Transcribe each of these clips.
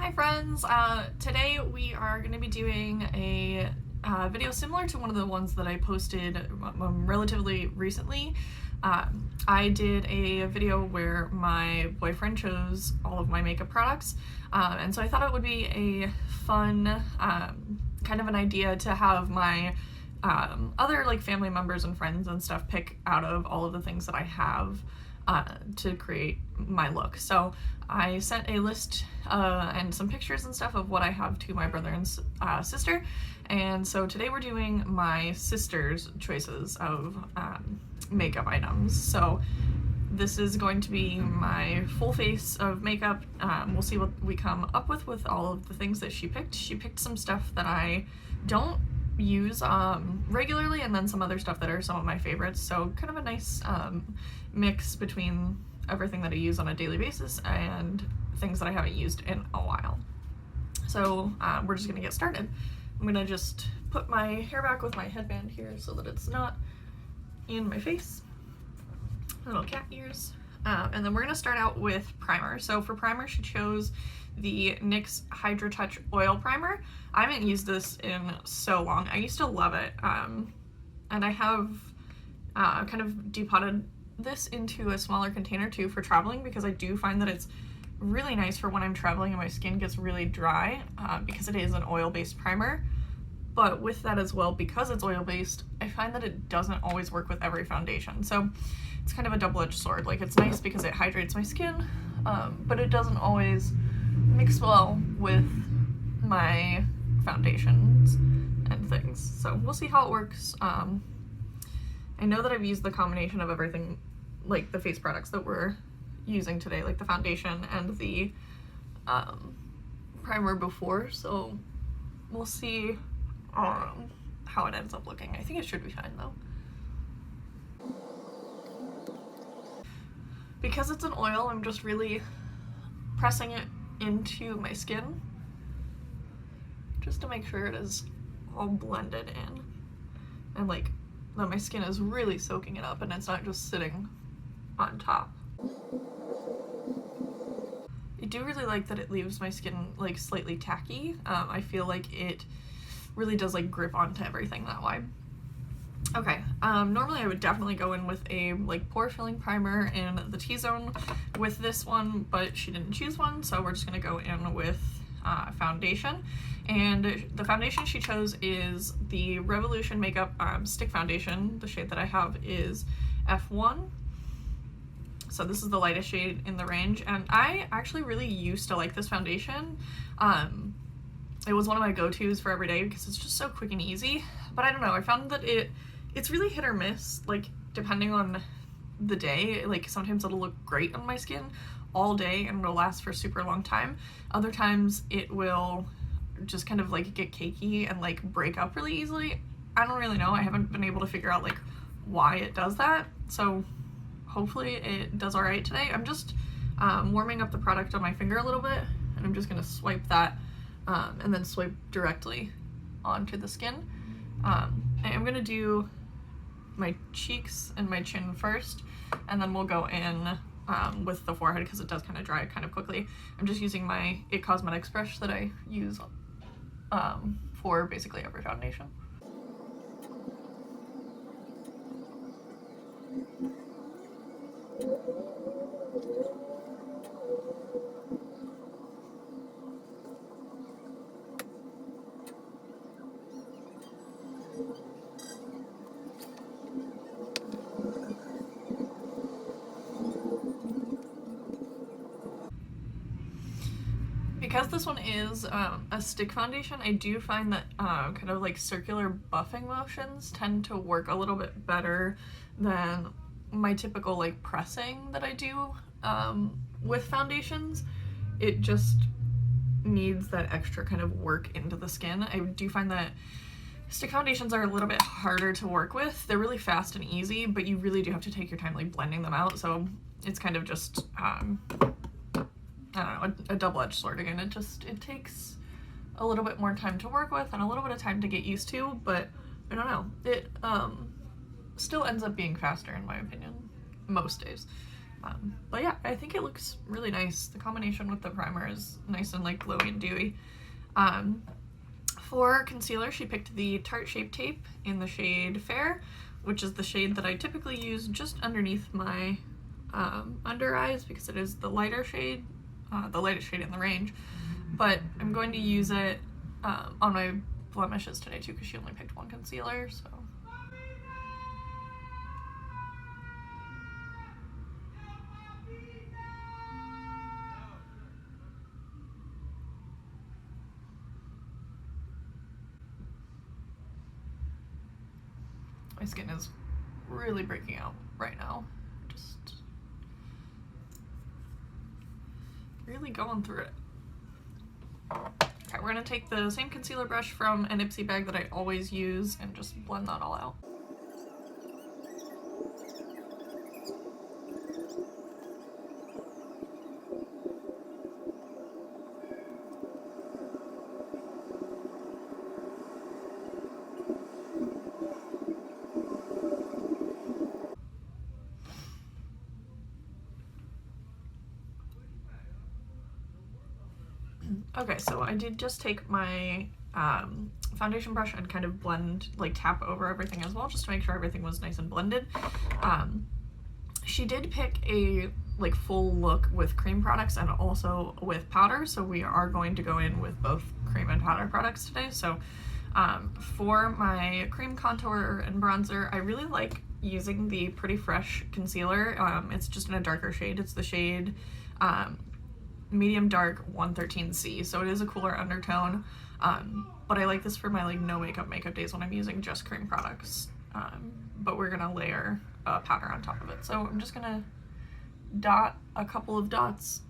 Hi friends! Today we are going to be doing a video similar to one of the ones that I posted relatively recently. I did a video where my boyfriend chose all of my makeup products, and so I thought it would be a fun kind of an idea to have my other like family members and friends and stuff pick out of all of the things that I have to create my look. So I sent a list and some pictures and stuff of what I have to my brother and sister, and so today we're doing my sister's choices of makeup items. So this is going to be my full face of makeup. We'll see what we come up with all of the things that she picked. She picked some stuff that I don't use regularly, and then some other stuff that are some of my favorites, so kind of a nice mix between everything that I use on a daily basis and things that I haven't used in a while. So we're just gonna get started. I'm gonna just put my hair back with my headband here so that it's not in my face. Little cat ears. And then we're gonna start out with primer. So for primer, she chose the NYX Hydra Touch Oil Primer. I haven't used this in so long. I used to love it. And I have kind of depotted this into a smaller container too for traveling, because I do find that it's really nice for when I'm traveling and my skin gets really dry, because it is an oil-based primer. But with that as well, because it's oil-based, I find that it doesn't always work with every foundation. So it's kind of a double-edged sword. Like, it's nice because it hydrates my skin, but it doesn't always mix well with my foundations and things. So we'll see how it works. I know that I've used the combination of everything, like the face products that we're using today, like the foundation and the primer before, so we'll see how it ends up looking. I think it should be fine though. Because it's an oil, I'm just really pressing it into my skin just to make sure it is all blended in, and like that my skin is really soaking it up and it's not just sitting on top. I do really like that it leaves my skin like slightly tacky. I feel like it really does like grip onto everything that way. Okay, normally I would definitely go in with a like pore filling primer in the T-zone with this one, but she didn't choose one, so we're just gonna go in with foundation. And the foundation she chose is the Revolution Makeup Stick Foundation. The shade that I have is F1. So this is the lightest shade in the range, and I actually really used to like this foundation. It was one of my go-tos for every day because it's just so quick and easy. But I don't know, I found that it's really hit or miss, like depending on the day. Like sometimes it'll look great on my skin all day and it'll last for a super long time. Other times it will just kind of like get cakey and like break up really easily. I don't really know. I haven't been able to figure out like why it does that. So hopefully it does all right today. I'm just warming up the product on my finger a little bit, and I'm just gonna swipe that and then swipe directly onto the skin. I'm gonna do my cheeks and my chin first, and then we'll go in with the forehead because it does kind of dry kind of quickly. I'm just using my It Cosmetics brush that I use for basically every foundation. Because this one is a stick foundation, I do find that kind of like circular buffing motions tend to work a little bit better than my typical like pressing that I do with foundations. It just needs that extra kind of work into the skin. I do find that stick foundations are a little bit harder to work with. They're really fast and easy, but you really do have to take your time like blending them out, so it's kind of just I don't know, a double-edged sword again. It takes a little bit more time to work with and a little bit of time to get used to, but I don't know, it still ends up being faster in my opinion most days. But yeah, I think it looks really nice. The combination with the primer is nice and like glowy and dewy. For concealer, she picked the Tarte Shape Tape in the shade Fair, which is the shade that I typically use just underneath my under eyes because it is the lighter shade, the lightest shade in the range. But I'm going to use it on my blemishes today too because she only picked one concealer, so. My skin is really breaking out right now. Just really going through it. Okay, we're gonna take the same concealer brush from an Ipsy bag that I always use and just blend that all out. Okay, so I did just take my foundation brush and kind of blend, like tap over everything as well, just to make sure everything was nice and blended. She did pick a like full look with cream products and also with powder, so we are going to go in with both cream and powder products today. So for my cream contour and bronzer, I really like using the Pretty Fresh concealer. It's just in a darker shade. It's the shade medium dark 113C, so it is a cooler undertone, but I like this for my like no makeup days when I'm using just cream products, but we're gonna layer powder on top of it. So I'm just gonna dot a couple of dots,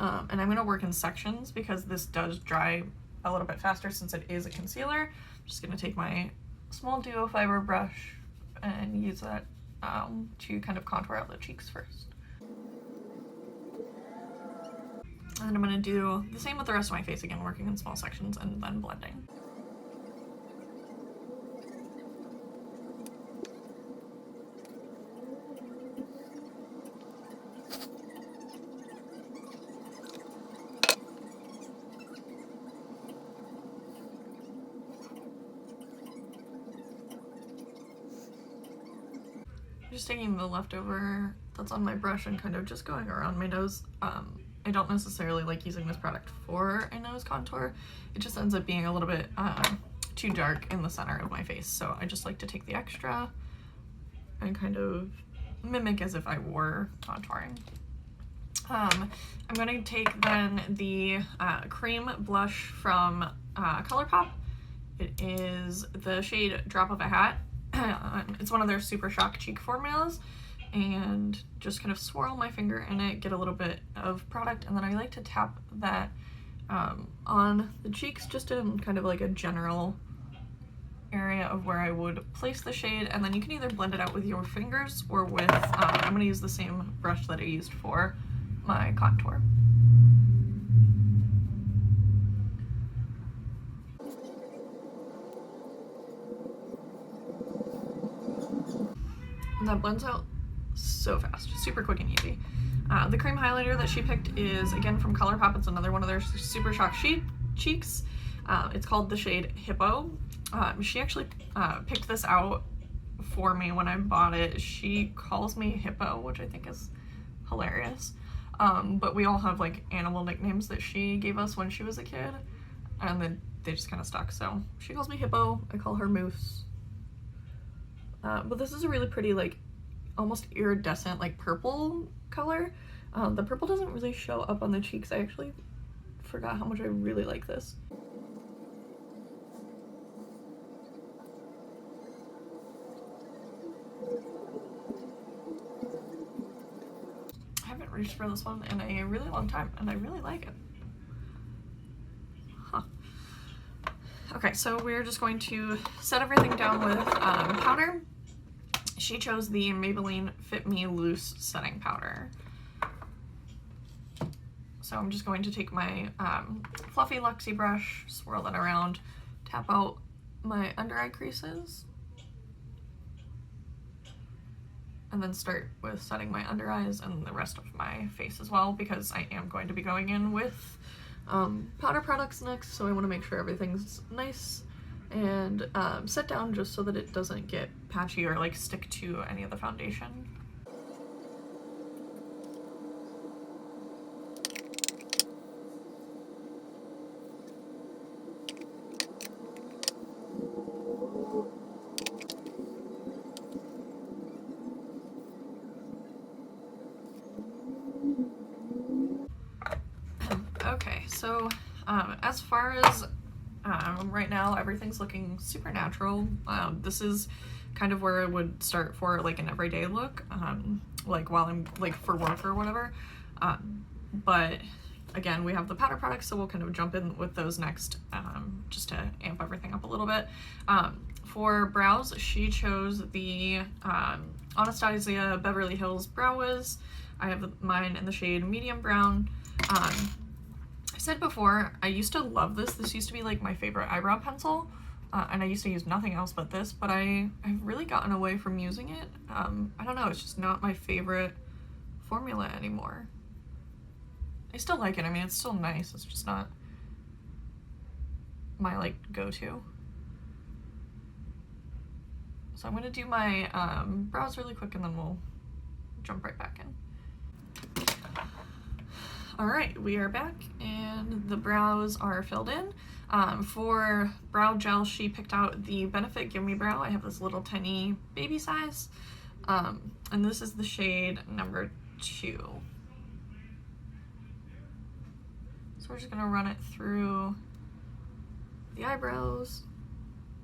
and I'm gonna work in sections because this does dry a little bit faster since it is a concealer. I'm just gonna take my small duo fiber brush and use that to kind of contour out the cheeks first. And I'm going to do the same with the rest of my face again, working in small sections and then blending. Just taking the leftover that's on my brush and kind of just going around my nose. I don't necessarily like using this product for a nose contour. It just ends up being a little bit too dark in the center of my face. So I just like to take the extra and kind of mimic as if I were contouring. I'm going to take then the cream blush from ColourPop. It is the shade Drop of a Hat. It's one of their Super Shock Cheek formulas. And just kind of swirl my finger in it, get a little bit of product, and then I like to tap that on the cheeks just in kind of like a general area of where I would place the shade, and then you can either blend it out with your fingers or with, I'm going to use the same brush that I used for my contour. And that blends out so fast, super quick and easy. The cream highlighter that she picked is again from ColourPop. It's another one of their Super Shock cheeks. It's called the shade Hippo. She actually picked this out for me when I bought it. She calls me Hippo, which I think is hilarious. But we all have like animal nicknames that she gave us when she was a kid, and then they just kind of stuck. So she calls me Hippo, I call her Moose. But this is a really pretty, like almost iridescent, like purple color. The purple doesn't really show up on the cheeks. I actually forgot how much I really like this. I haven't reached for this one in a really long time, and I really like it. Huh. Okay, so we're just going to set everything down with powder. She chose the Maybelline Fit Me Loose Setting Powder. So I'm just going to take my fluffy Luxie brush, swirl that around, tap out my under eye creases. and then start with setting my under eyes and the rest of my face as well, because I am going to be going in with powder products next, so I want to make sure everything's nice and set down just so that it doesn't get patchy or like stick to any of the foundation. Okay, so as far as right now, everything's looking super natural. This is kind of where I would start for like an everyday look, like while I'm like for work or whatever. But again, we have the powder products, so we'll kind of jump in with those next, just to amp everything up a little bit. For brows, she chose the Anastasia Beverly Hills Brow Wiz. I have mine in the shade medium brown. I said before, I used to love this. This used to be like my favorite eyebrow pencil, and I used to use nothing else but this, but I've really gotten away from using it. I don't know, it's just not my favorite formula anymore. I still like it. I mean, it's still nice. It's just not my like go-to. So I'm gonna do my brows really quick and then we'll jump right back in. All right, we are back and the brows are filled in. For brow gel, she picked out the Benefit Gimme Brow. I have this little tiny baby size, and this is the shade number 2. So we're just gonna run it through the eyebrows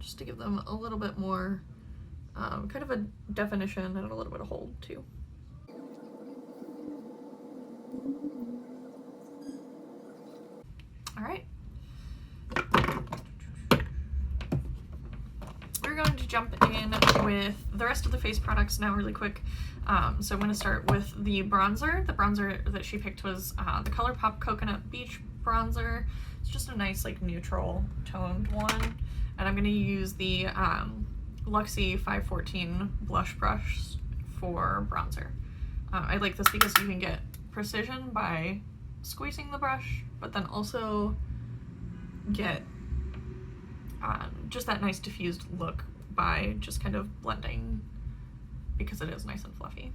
just to give them a little bit more kind of a definition and a little bit of hold too. All right. We're going to jump in with the rest of the face products now really quick. So I'm going to start with the bronzer. The bronzer that she picked was the ColourPop Coconut Beach Bronzer. It's just a nice like neutral toned one. And I'm going to use the Luxie 514 blush brush for bronzer. I like this because you can get precision by squeezing the brush, but then also get just that nice diffused look by just kind of blending, because it is nice and fluffy.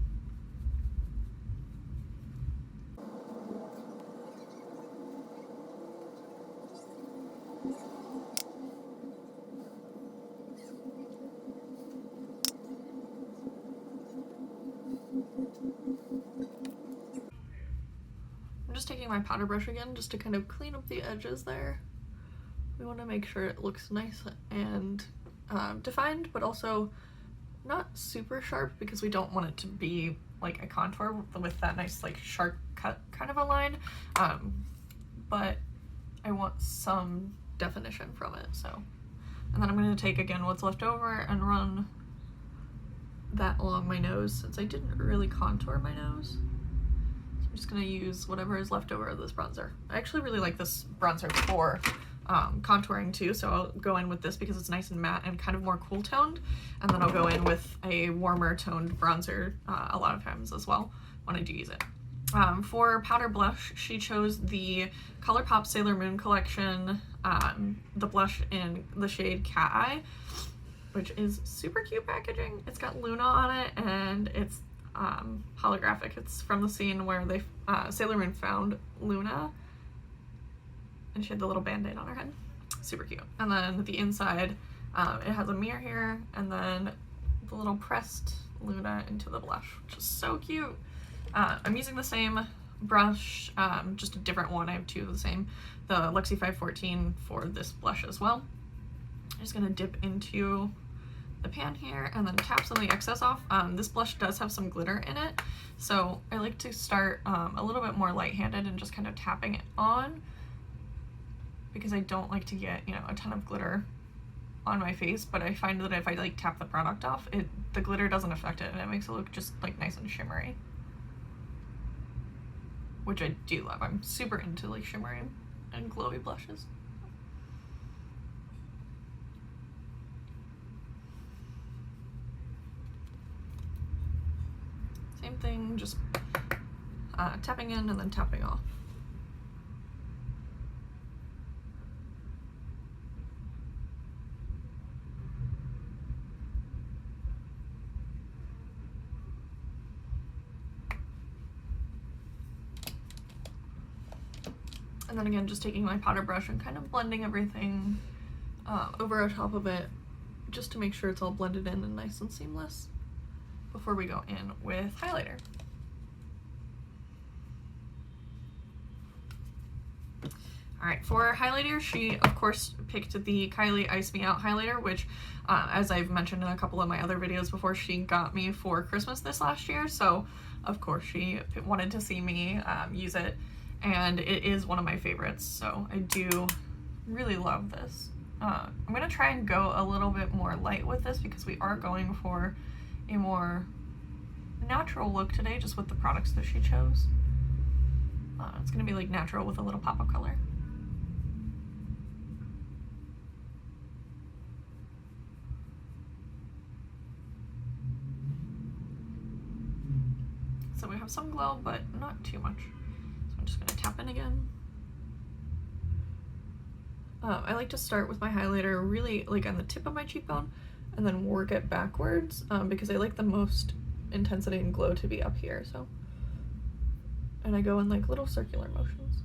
I'm just taking my powder brush again just to kind of clean up the edges there. We want to make sure it looks nice and defined, but also not super sharp, because we don't want it to be like a contour with that nice like sharp cut kind of a line, but I want some definition from it. So, and then I'm going to take again what's left over and run that along my nose, since I didn't really contour my nose. I'm just gonna use whatever is left over of this bronzer. I actually really like this bronzer for contouring too, so I'll go in with this because it's nice and matte and kind of more cool toned, and then I'll go in with a warmer toned bronzer a lot of times as well when I do use it. For powder blush, she chose the ColourPop Sailor Moon collection, the blush in the shade Cat Eye, which is super cute packaging. It's got Luna on it and it's holographic. It's from the scene where they Sailor Moon found Luna and she had the little band-aid on her head. Super cute. And then the inside, it has a mirror here and then the little pressed Luna into the blush, which is so cute. I'm using the same brush, just a different one. I have 2 of the same, the Luxie 514 for this blush as well. I'm just gonna dip into the pan here and then tap some of the excess off. This blush does have some glitter in it, so I like to start a little bit more light-handed and just kind of tapping it on, because I don't like to get, you know, a ton of glitter on my face, but I find that if I like tap the product off, the glitter doesn't affect it and it makes it look just like nice and shimmery, which I do love. I'm super into like shimmery and glowy blushes. Same thing, just tapping in and then tapping off. And then again, just taking my powder brush and kind of blending everything over top of it, just to make sure it's all blended in and nice and seamless before we go in with highlighter. All right, for highlighter, she of course picked the Kylie Ice Me Out highlighter, which as I've mentioned in a couple of my other videos before, she got me for Christmas this last year, so of course she wanted to see me use it, and it is one of my favorites, so I do really love this. I'm gonna try and go a little bit more light with this because we are going for a more natural look today, just with the products that she chose. It's gonna be like natural with a little pop of color. So we have some glow, but not too much. So I'm just gonna tap in again. I like to start with my highlighter really like on the tip of my cheekbone and then work it backwards because I like the most intensity and glow to be up here. So, and I go in like little circular motions.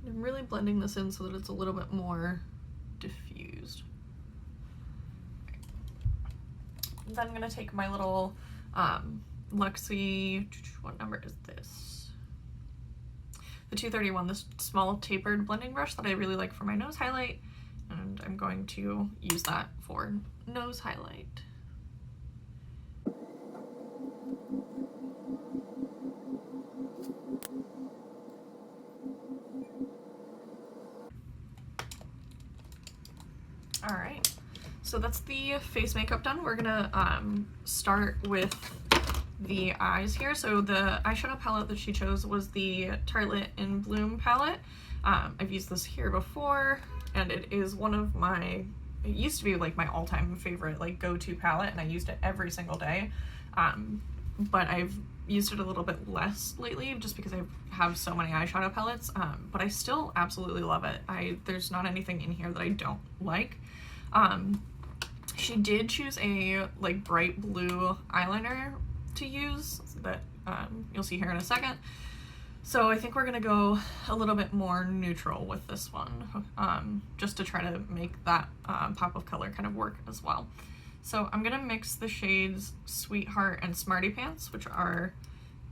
I'm really blending this in so that it's a little bit more diffused. And then I'm gonna take my little Luxie, what number is this? The 231, this small tapered blending brush that I really like for my nose highlight, and I'm going to use that for nose highlight. All right, so that's the face makeup done. We're gonna start with the eyes here. So the eyeshadow palette that she chose was the Tartelette in Bloom palette. I've used this here before, and it is one of my, it used to be like my all-time favorite like go-to palette, and I used it every single day. But I've used it a little bit less lately just because I have so many eyeshadow palettes, but I still absolutely love it. There's not anything in here that I don't like. She did choose a like bright blue eyeliner to use that you'll see here in a second. So I think we're gonna go a little bit more neutral with this one, just to try to make that pop of color kind of work as well. So I'm gonna mix the shades Sweetheart and Smarty Pants, which are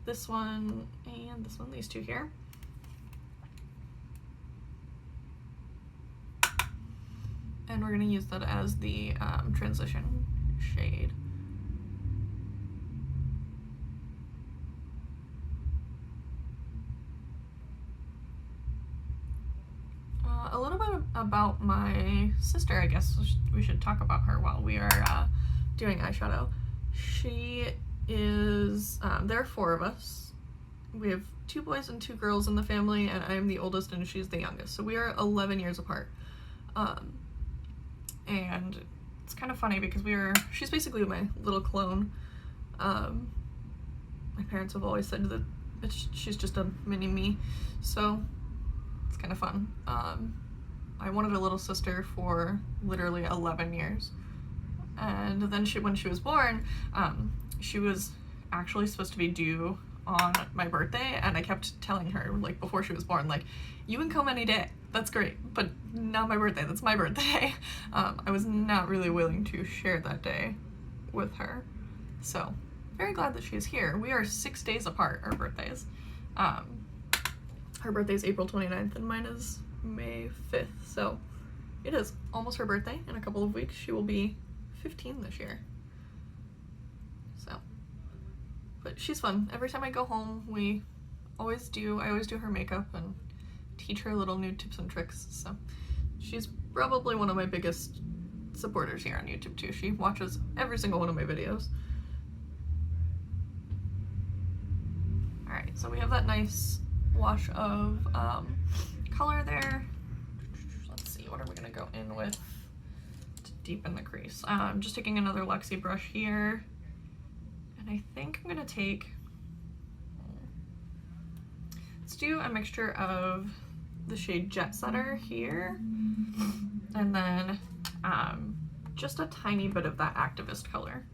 this one and this one, these two here. And we're gonna use that as the transition shade. A little bit about my sister, I guess we should talk about her while we are doing eyeshadow. She is, there are 4 of us. We have 2 boys and 2 girls in the family, and I'm the oldest and she's the youngest. So we are 11 years apart. And it's kind of funny because she's basically my little clone. My parents have always said that she's just a mini me, so it's kind of fun. I wanted a little sister for literally 11 years. And then when she was born, she was actually supposed to be due on my birthday, and I kept telling her, like, before she was born, like, you can come any day, that's great, but not my birthday, that's my birthday. I was not really willing to share that day with her. So, very glad that she is here. We are 6 days apart, our birthdays. Her birthday is April 29th, and mine is May 5th, so it is almost her birthday. In a couple of weeks, she will be 15 this year. So, but she's fun. Every time I go home, I always do her makeup and teach her little new tips and tricks. So she's probably one of my biggest supporters here on YouTube too. She watches every single one of my videos. All right, so we have that nice wash of color there. Let's see, what are we gonna go in with to deepen the crease? I'm just taking another Luxie brush here, and I think I'm gonna take, let's do a mixture of the shade Jet Setter here, and then just a tiny bit of that Activist color,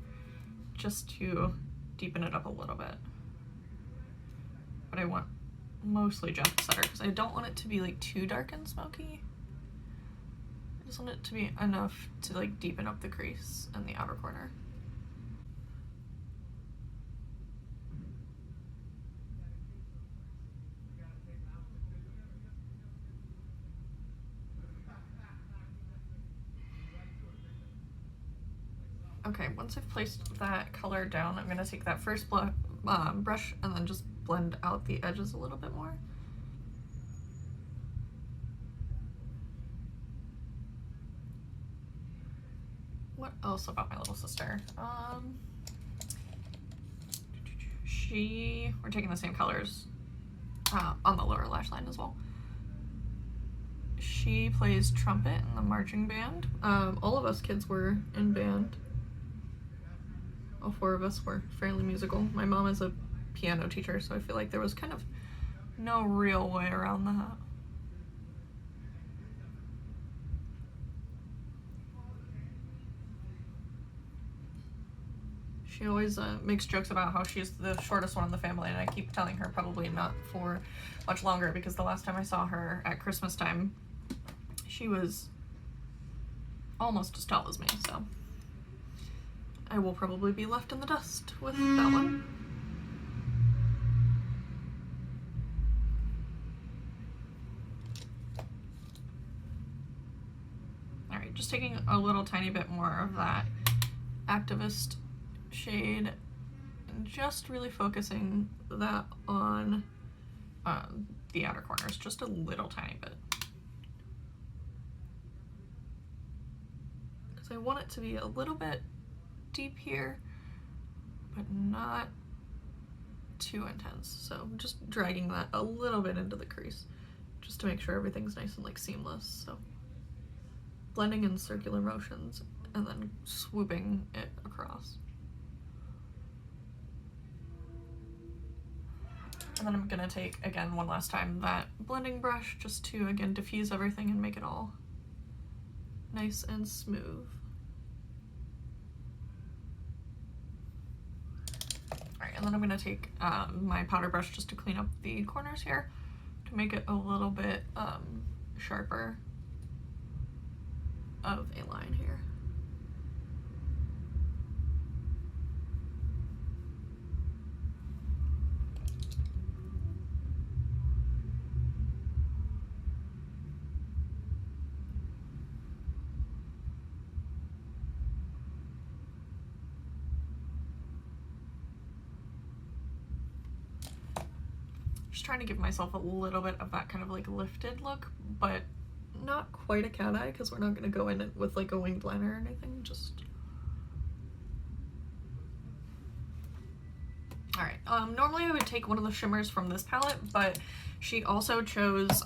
just to deepen it up a little bit. But I want mostly Jet Setter because I don't want it to be like too dark and smoky. I just want it to be enough to like deepen up the crease in the outer corner. Okay, once I've placed that color down, I'm gonna take that first brush and then just blend out the edges a little bit more. What else about my little sister? We're taking the same colors on the lower lash line as well. She plays trumpet in the marching band. All of us kids were in band. All four of us were fairly musical. My mom is a piano teacher, so I feel like there was kind of no real way around that. She always makes jokes about how she's the shortest one in the family, and I keep telling her probably not for much longer, because the last time I saw her at Christmas time, she was almost as tall as me, so I will probably be left in the dust with that one. All right, just taking a little tiny bit more of that Activist shade and just really focusing that on the outer corners, just a little tiny bit. Because I want it to be a little bit deep here, but not too intense. So I'm just dragging that a little bit into the crease just to make sure everything's nice and like seamless. So blending in circular motions and then swooping it across. And then I'm gonna take, again, one last time, that blending brush just to, again, diffuse everything and make it all nice and smooth. Alright, and then I'm gonna take my powder brush just to clean up the corners here to make it a little bit sharper of a line here. Just trying to give myself a little bit of that kind of like lifted look, but not quite a cat eye, because we're not going to go in with like a winged liner or anything. Just all right. Normally I would take one of the shimmers from this palette, but she also chose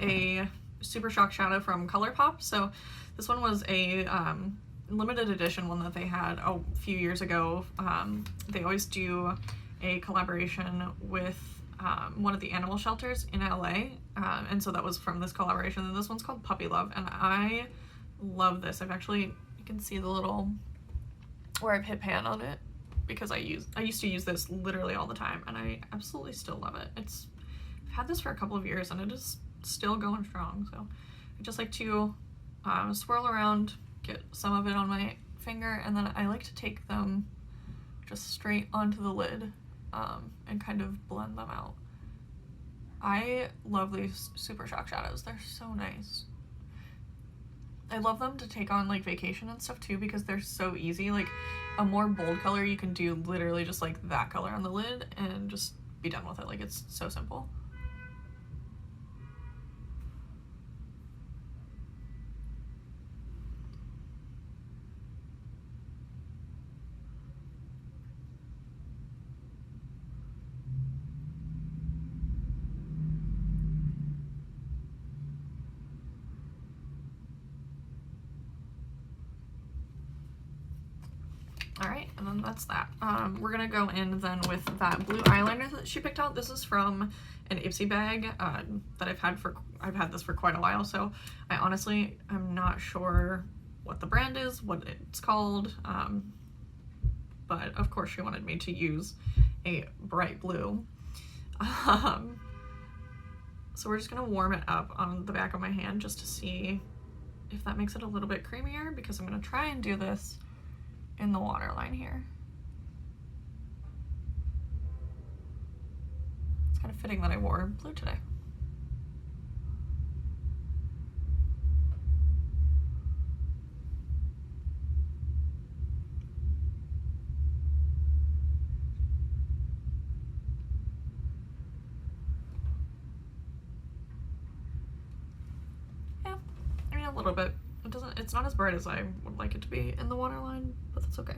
a Super Shock shadow from ColourPop. So this one was a limited edition one that they had a few years ago. They always do a collaboration with one of the animal shelters in LA, and so that was from this collaboration, and this one's called Puppy Love, and I love this. I've actually, you can see the little where I've hit pan on it, because I used to use this literally all the time, and I absolutely still love it. I've had this for a couple of years and it is still going strong. So I just like to swirl around, get some of it on my finger, and then I like to take them just straight onto the lid and kind of blend them out. I love these Super Shock shadows. They're so nice. I love them to take on like vacation and stuff too, because they're so easy. Like a more bold color, you can do literally just like that color on the lid and just be done with it. Like it's so simple. and then that's that. We're gonna go in then with that blue eyeliner that she picked out. This is from an Ipsy bag that I've had this for quite a while, so I honestly am not sure what the brand is, what it's called, but of course she wanted me to use a bright blue. So we're just gonna warm it up on the back of my hand just to see if that makes it a little bit creamier, because I'm gonna try and do this in the waterline here. It's kind of fitting that I wore blue today. A little bit. It's not as bright as I would like it to be in the waterline, but that's okay.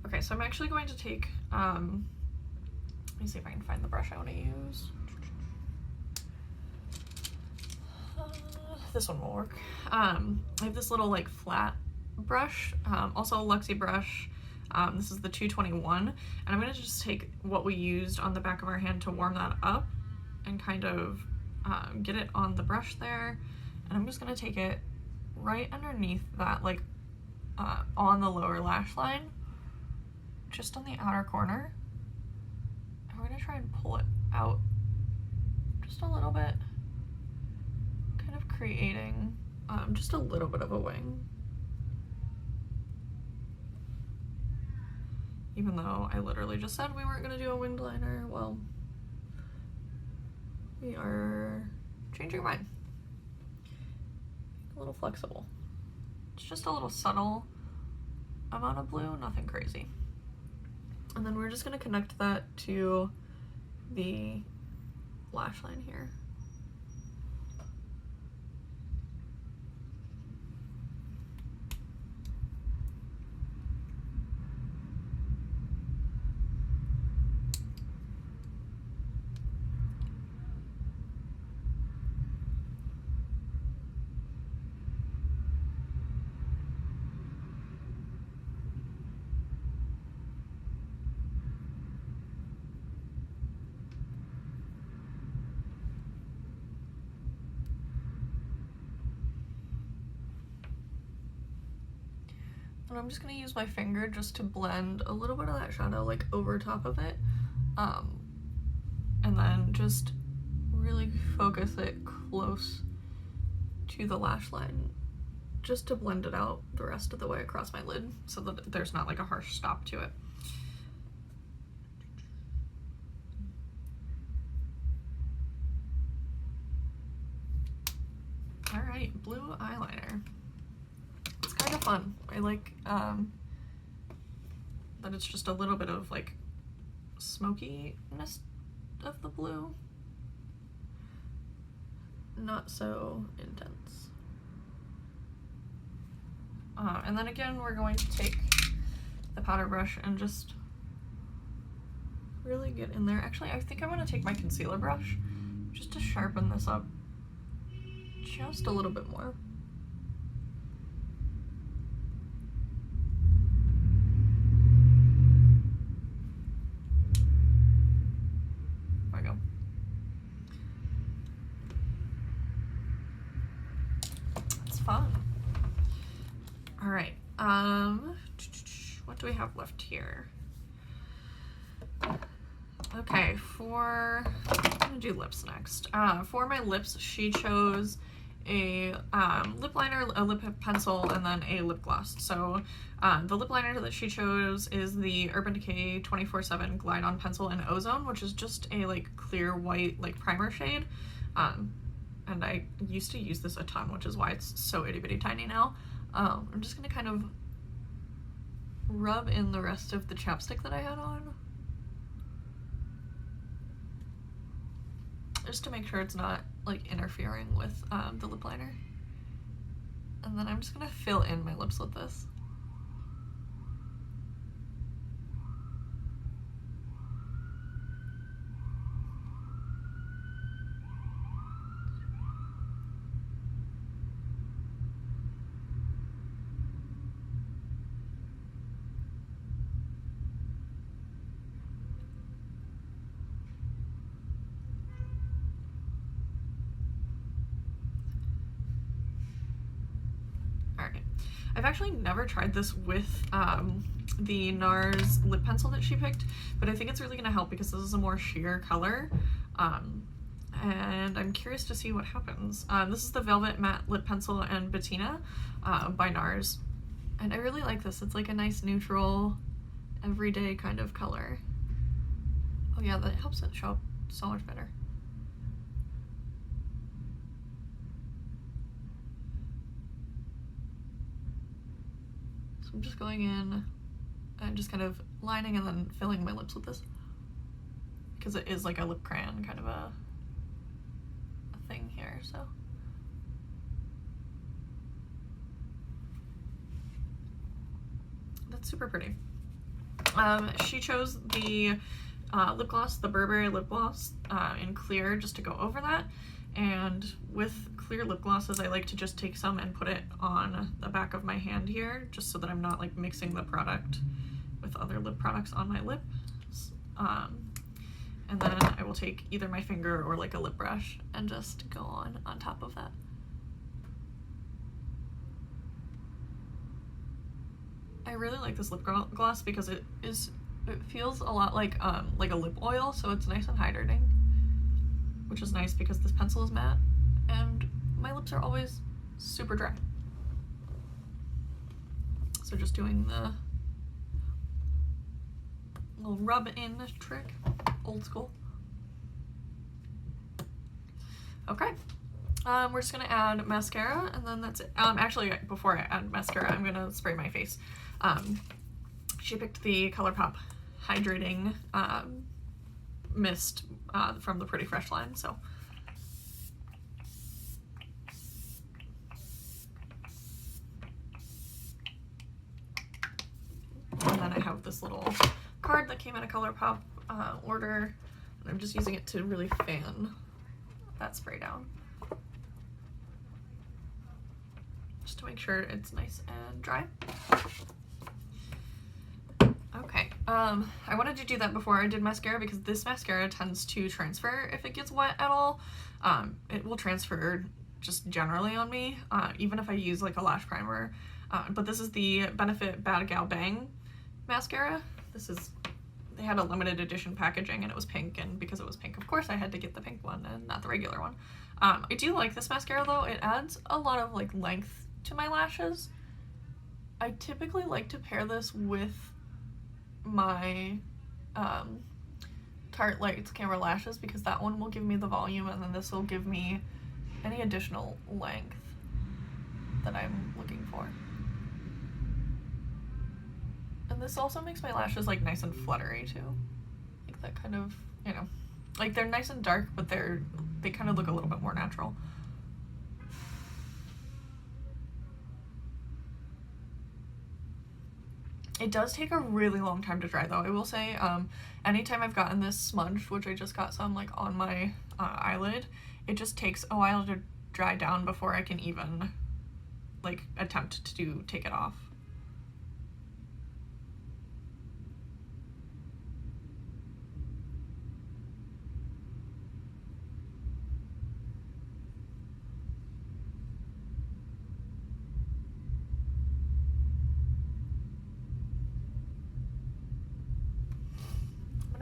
Okay, so I'm actually going to take, let me see if I can find the brush I want to use. This one will work. I have this little like flat brush, also a Luxie brush. This is the 221, and I'm going to just take what we used on the back of our hand to warm that up and kind of get it on the brush there. And I'm just going to take it right underneath that, like on the lower lash line, just on the outer corner. And we're gonna try and pull it out just a little bit, kind of creating just a little bit of a wing. Even though I literally just said we weren't gonna do a winged liner, well, we are changing our mind. A little flexible. It's just a little subtle amount of blue, nothing crazy. And then we're just going to connect that to the lash line here. And I'm just going to use my finger just to blend a little bit of that shadow like over top of it. And then just really focus it close to the lash line just to blend it out the rest of the way across my lid so that there's not like a harsh stop to it. All right, blue eyeliner. It's kind of fun. I like that it's just a little bit of like smokiness of the blue. Not so intense. And then again, we're going to take the powder brush and just really get in there. Actually, I think I'm going to take my concealer brush just to sharpen this up just a little bit more. There we go. It's fun. All right. What do we have left here? Okay, I'm gonna do lips next. For my lips, she chose a lip liner, a lip pencil, and then a lip gloss. So the lip liner that she chose is the Urban Decay 24/7 Glide On Pencil in Ozone, which is just a like clear white like primer shade. And I used to use this a ton, which is why it's so itty bitty tiny now. I'm just gonna kind of rub in the rest of the chapstick that I had on. just to make sure it's not like interfering with the lip liner. And then I'm just gonna fill in my lips with this. Alright, I've actually never tried this with the NARS lip pencil that she picked, but I think it's really gonna help because this is a more sheer color. And I'm curious to see what happens. This is the Velvet Matte Lip Pencil and Bettina by NARS. And I really like this. It's like a nice neutral, everyday kind of color. Oh yeah, that helps it show up so much better. So I'm just going in and just kind of lining and then filling my lips with this. Because it is like a lip crayon kind of a thing here, so. That's super pretty. She chose the lip gloss, the Burberry lip gloss in clear, just to go over that. And with clear lip glosses, I like to just take some and put it on the back of my hand here, just so that I'm not like mixing the product with other lip products on my lips. And then I will take either my finger or like a lip brush and just go on top of that. I really like this lip gloss because it feels a lot like a lip oil, so it's nice and hydrating, which is nice because this pencil is matte and my lips are always super dry. So just doing the little rub in trick, old school. Okay, we're just gonna add mascara and then that's it. Actually, before I add mascara, I'm gonna spray my face. She picked the ColourPop Hydrating Mist from the Pretty Fresh line, so. And then I have this little card that came in a ColourPop order, and I'm just using it to really fan that spray down. Just to make sure it's nice and dry. Okay, I wanted to do that before I did mascara because this mascara tends to transfer if it gets wet at all. It will transfer just generally on me, even if I use like a lash primer. But this is the Benefit Bad Gal Bang mascara. They had a limited edition packaging and it was pink, and because it was pink, of course I had to get the pink one and not the regular one. I do like this mascara though. It adds a lot of like length to my lashes. I typically like to pair this with my Tarte Lights Camera Lashes because that one will give me the volume and then this will give me any additional length that I'm looking for. And this also makes my lashes like nice and fluttery too. Like that kind of, you know, like they're nice and dark, but they kind of look a little bit more natural. It does take a really long time to dry though. I will say, anytime I've gotten this smudged, which I just got some like on my eyelid, it just takes a while to dry down before I can even like attempt to take it off.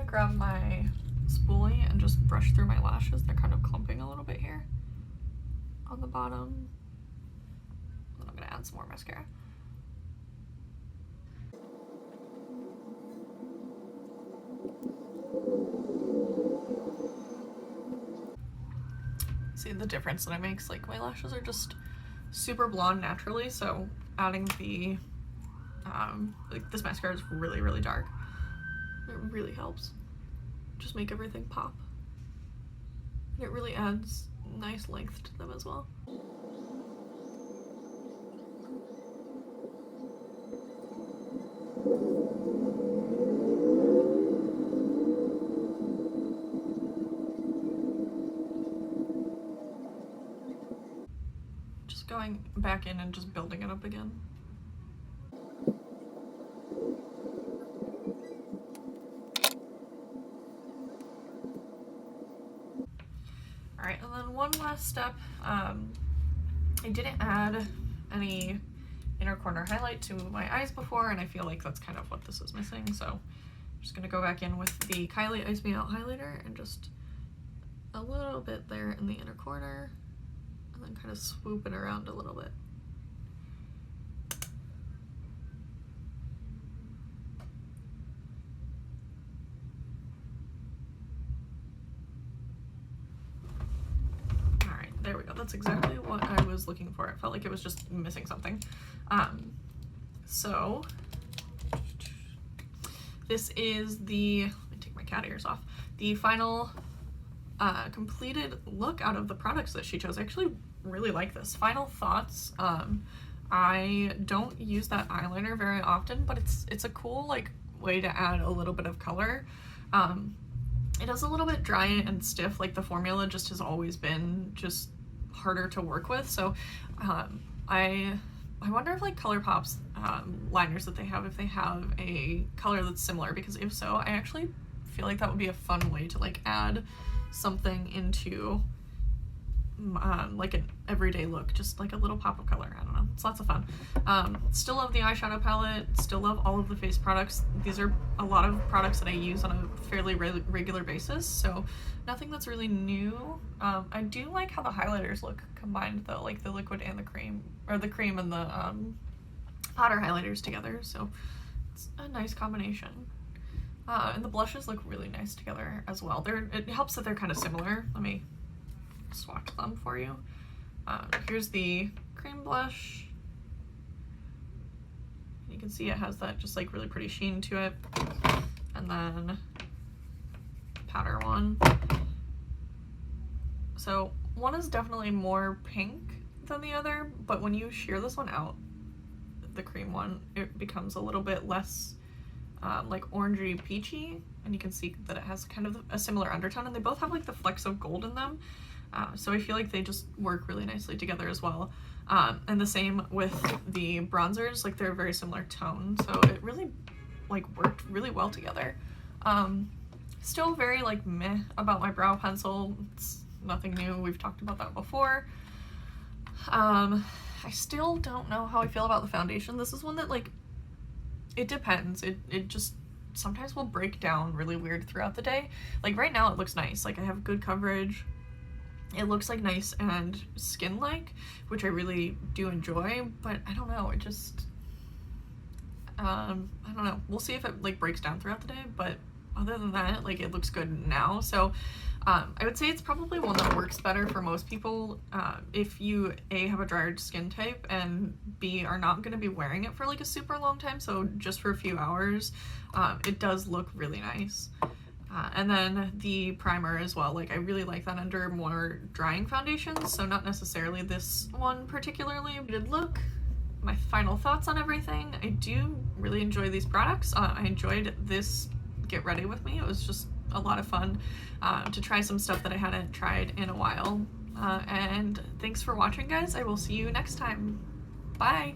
Grab my spoolie and just brush through my lashes. They're kind of clumping a little bit here on the bottom. And I'm gonna add some more mascara. See the difference that it makes? Like my lashes are just super blonde naturally, so adding the like this mascara is really, really dark. It really helps just make everything pop. It really adds nice length to them as well. Just going back in and just building it up again. Alright, and then one last step. I didn't add any inner corner highlight to my eyes before, and I feel like that's kind of what this is missing, so I'm just going to go back in with the Kylie Ice Me Out highlighter and just a little bit there in the inner corner, and then kind of swoop it around a little bit. There we go. That's exactly what I was looking for. It felt like it was just missing something. So this is the, let me take my cat ears off, the final completed look out of the products that she chose. I actually really like this. Final thoughts. I don't use that eyeliner very often, but it's a cool like way to add a little bit of color. It is a little bit dry and stiff, like the formula just has always been just harder to work with, so I wonder if like ColourPop's liners that they have, if they have a color that's similar, because if so, I actually feel like that would be a fun way to like add something into like an everyday look, just like a little pop of color. I don't know, it's lots of fun. Still love the eyeshadow palette, still love all of the face products. These are a lot of products that I use on a fairly regular basis, so nothing that's really new. I do like how the highlighters look combined though, like the liquid and the cream, or the cream and the powder highlighters together, so it's a nice combination. And the blushes look really nice together as well. It helps that they're kind of similar. Let me swatch them for you. Here's the cream blush. You can see it has that just like really pretty sheen to it. And then powder one. So one is definitely more pink than the other, but when you shear this one out, the cream one, it becomes a little bit less like orangey peachy, and you can see that it has kind of a similar undertone, and they both have like the flecks of gold in them. So I feel like they just work really nicely together as well. And the same with the bronzers, like they're a very similar tone, so it really like worked really well together. Still very like meh about my brow pencil. It's nothing new, we've talked about that before. I still don't know how I feel about the foundation. This is one that like, it depends. It just sometimes will break down really weird throughout the day. Like right now it looks nice, like I have good coverage. It looks like nice and skin-like, which I really do enjoy, but I don't know, it just, I don't know. We'll see if it like breaks down throughout the day, but other than that, like it looks good now. So I would say it's probably one that works better for most people if you A, have a drier skin type, and B, are not going to be wearing it for like a super long time, so just for a few hours. It does look really nice. And then the primer as well, like I really like that under more drying foundations, so not necessarily this one particularly. Good look. My final thoughts on everything. I do really enjoy these products. I enjoyed this get ready with me. It was just a lot of fun to try some stuff that I hadn't tried in a while. And thanks for watching, guys. I will see you next time. Bye!